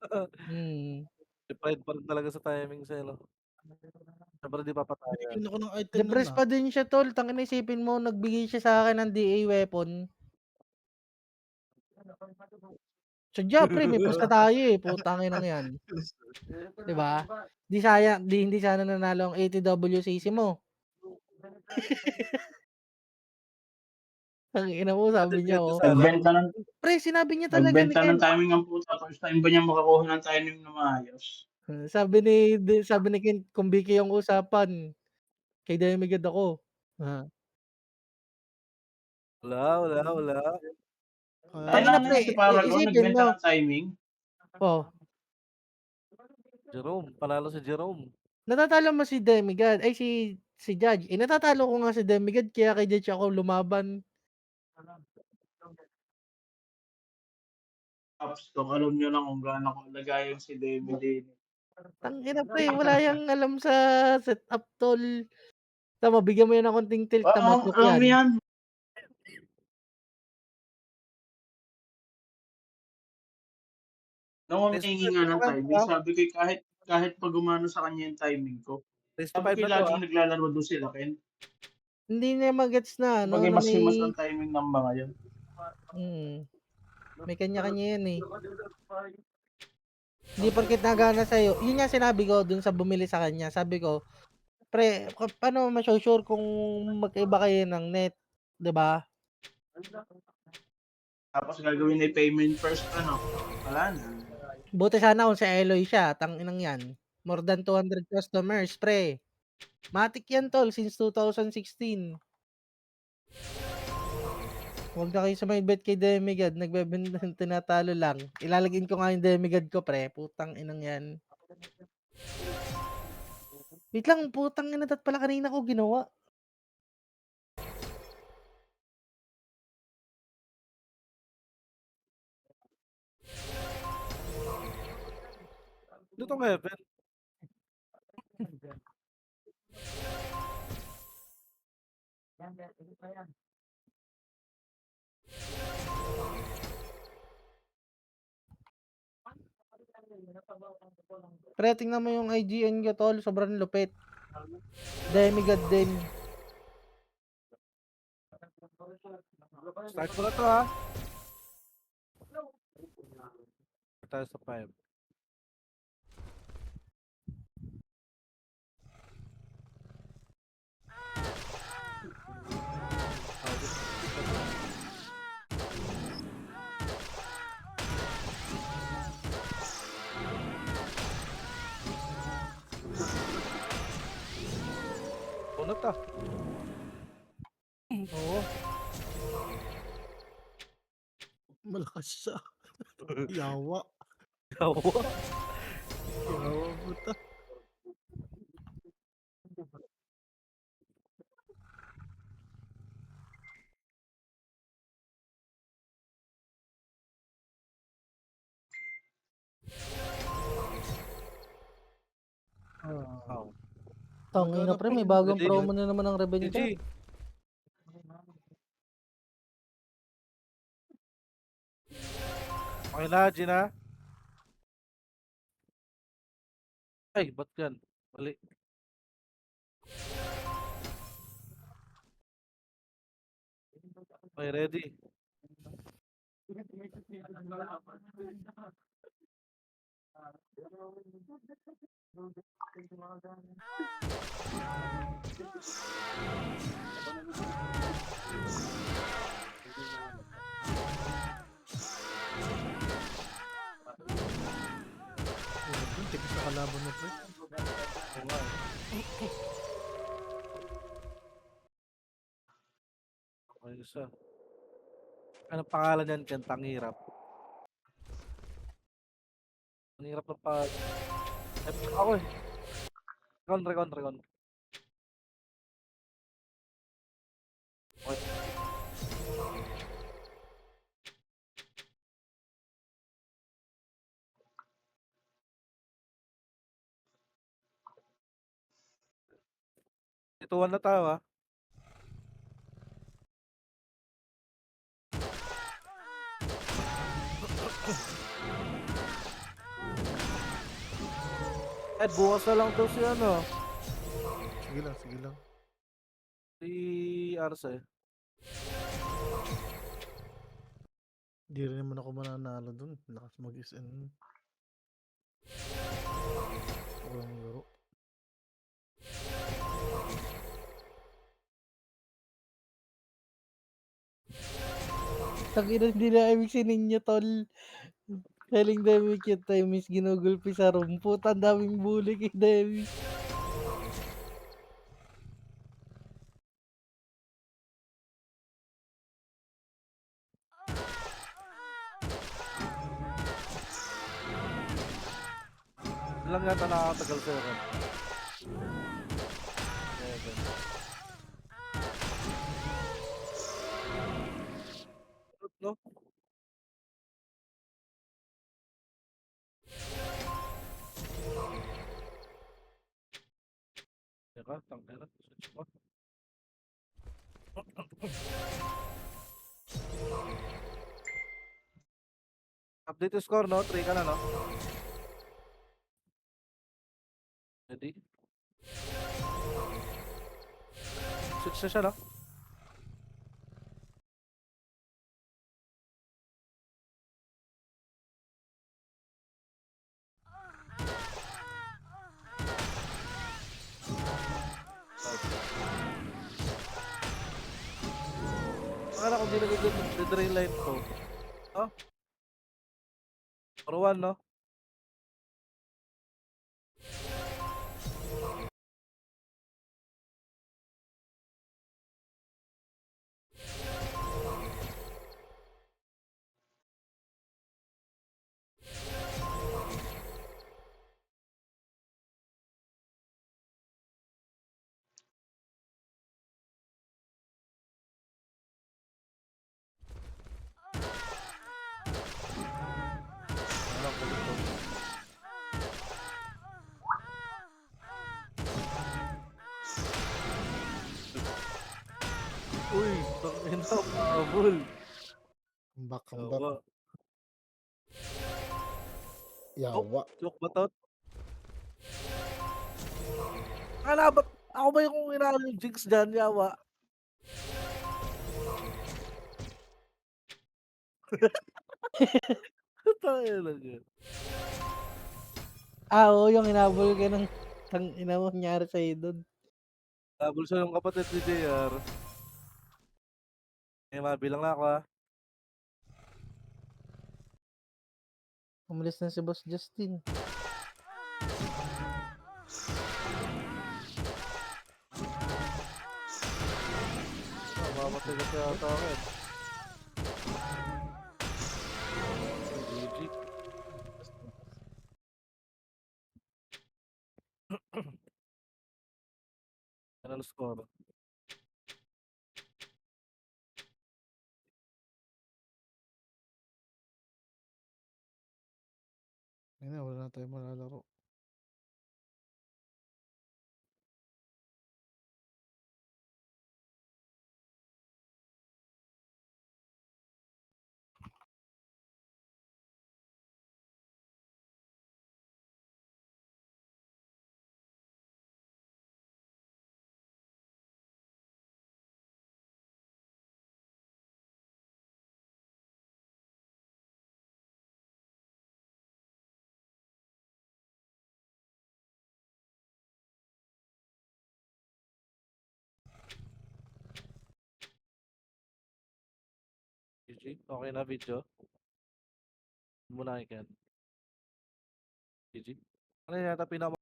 Mm. Deprived pa rin talaga sa timing sa'yo 'no? Siyempre di papatayan. Binigyan ako ng item nun, Depressed pa din siya tol, tangina isipin mo nagbigay siya sa'kin ng DA weapon. Sadya pre may pusta tayo, eh, putang inang 'yan, 'di ba? 'Di hindi sana nanalo ang ATWCC mo. Tangina mo Ah, sabi niya, depende oh. sana. nagbenta ng Pre sinabi niya talaga nagbenta ng Ken, timing ang puta, first time ba niyang makakuha ng timing na maayos. sabi ni Ken kung Vicky ang usapan, kay Demigod ako. Ah, Wala. Ay, tangina ano pre, si Paragon isipin nagbenta mo, ng timing? oh, Jerome, panalo si Jerome. natatalo mo si Demigod ay si Judge, eh, natatalo ko nga si Demigod kaya kay Judge ako lumaban. Upstock, alam niyo lang kung gaano kalagayan si Demi din. Tangina pre, wala yang alam sa setup tol. Tama bigyan mo yan ng konting tilt tama Oo, choke alam yan. mo yan. Nung Race to humihingi 5 nga na 'to ng Ken, timing, ah. sabi ko, kahit pa gumano sa kanya yung timing ko, Race to sabi 5 ko na 'to, ah. laging naglalaro dun sila Ken. Hindi niya ma-gets na ano Kumbaga na mas may himas ang timing ng mga yun. mm, may kanya-kanya yan, eh. Hindi porket nagana sa'yo yun nga sinabi ko dun sa bumili sa kanya, sabi ko, "Pre, paano mo masu-sure kung magkaiba kayo ng net, 'di ba?" Tapos gagawin ay payment first ano, wala na. Buti sana kung si Eloy siya, tanginang yan. More than 200 customers pre. Matic yan tol since 2016. Huwag na kayo sumabit kay Demigod, nagbebenta tinatalo lang. Ilalagin ko nga yung Demigod ko pre, putang inang yan. Wait lang, putang ina dat pala kanina ko ginawa. Ano 'tong heaven? Pre, tingnan mo yung IGN ko tol, sobrang lupit. Demigod din. Start mo na 'to, ah. Tayo sa 5. Bunot, ah. Oo. Malakas siya. Yawa. Yawa. Yawa puta. Oh, Tangina pre, may bagong GG. promo na naman ng Reventar. GG. Okey na, G na? Ay, ba't yan? Mali. Okay, ready. Tigas sa kalaban mo pre. Oo nga, eh. Okay, isa. Anong pangalan niyan, Ken? Tanghirap. Ang hirap ng ako, eh. Recon. Okey. Ituan na tayo, ah. Bukas na lang daw si ano, Sige lang, sige lang. si Arce. Di rin naman ako mananalo dun. Lakas mag-SN. Walang laro. Tangina hindi na mixin ninyo tol. Galing Demi cute times ginugulpi sa room. Puta ang daming bully kay Demi. Lang yata nakakatagal sa'yo kan. No? Teka, tangkera. Switch ko. Update yung score, no? 3 ka na, no? Ready? Switch na siya, no? Akala ko di nag-drain line to. No? Or 1, no? Alam ko dito. Uy, tangina, pabul. Comeback, comeback. Yawa. Yawa. Joke ba to? Akala ba, ako ba yung inaano yung jinx dyan, yawa? Tangina lang yun. Oo yung hinabol ka ng tangina mo nangyari sa'yo dun. Habol siya yung kapatid ni JR. Mabilang na ako ha. Umalis na si Boss Justin. Mamatay ka siya ata akin. GG. Ano ang score? Ayun na, wala na tayo malalaro. GG. Okay na video. Muna ikan. GG. Ano yata pinaka